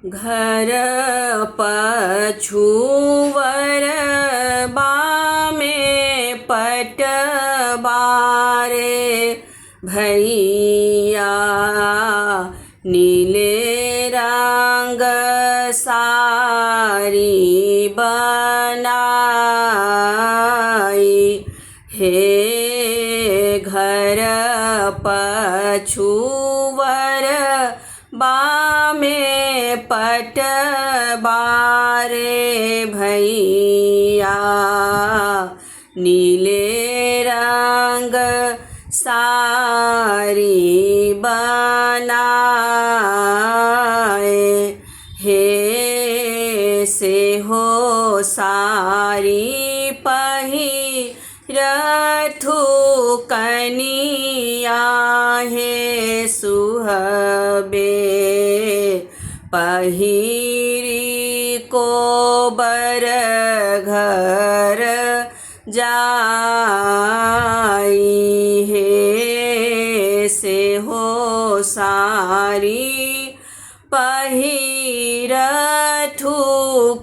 घर पछुवर बामे पटबारे भैया नीले रंग सारी बनाई हे घर पछुवर बामे पटबारे भैया नीले रंग सारी बनाए हे से हो सारी पहिरथु कनिया हे सुहबे पहिरी को बर घर जाई हे से हो सारी पहिरथु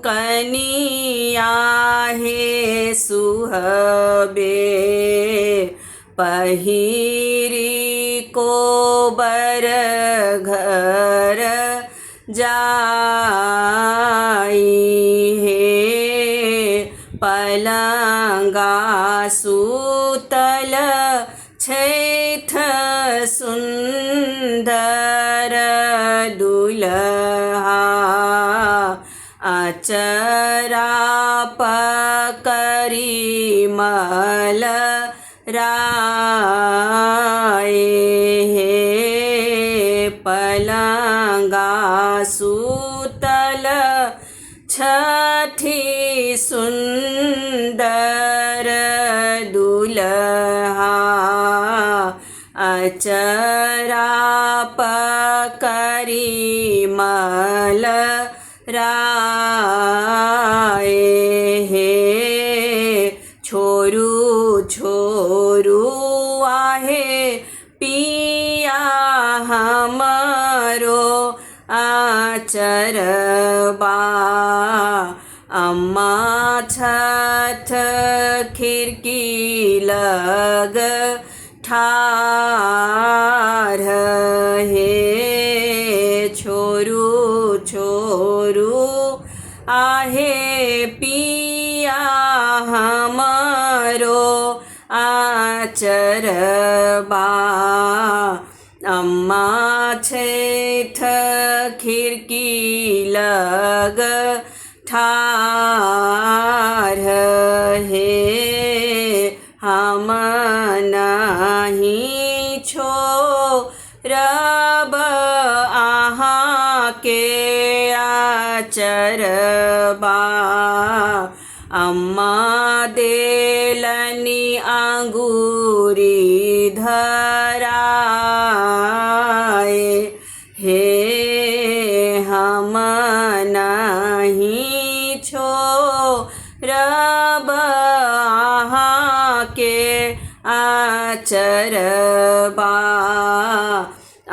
कनिया हे सुहबे पहिरी को बर घर जाई हे पलंगा सूतल छैठ सुंदर दुल्हा अचरा पकरी मल राय हे पलंगा सूतल छठी सुंदर दुल्हा अचरा पकरी मल राय हे छोरू छोरू आहे पिया हमरो आचरबा अम्मा छठ खिड़की लग ठार हे छोरू छोरू आहे पिया हमरो आचरबा अम्मा छैठ खिड़की लग ठार हे हम नहीं छोड़ब अहाँ के आचरबा अम्मा देलनी अंगूरी धराए हे हम नहीं छोड़ब अहाँ के आचरबा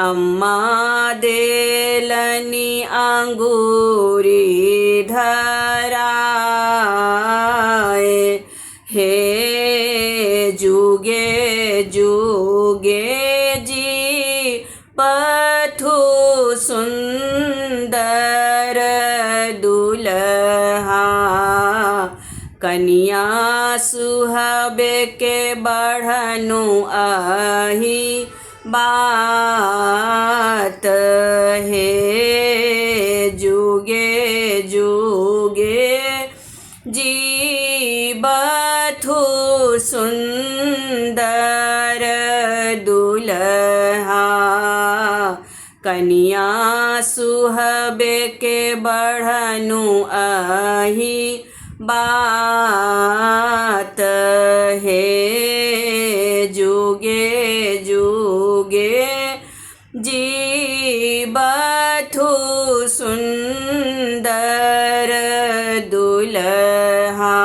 अम्मा देलनी अंगूरी धराए हे जुगे जुगे जी पथु सुंदर दुल्हा कनिया सुहबे के बढ़नु आही बात हे जुगे जुगे जीबथु सुंदर दुल्हा कनिया सुहबे के बढ़नु आही बात हे जुगे जुगे जीबथु सुंदर दुल्हा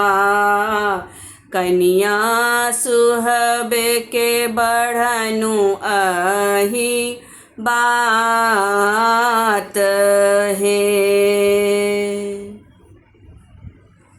कनिया सुहबे के बढ़नु आही बात કહે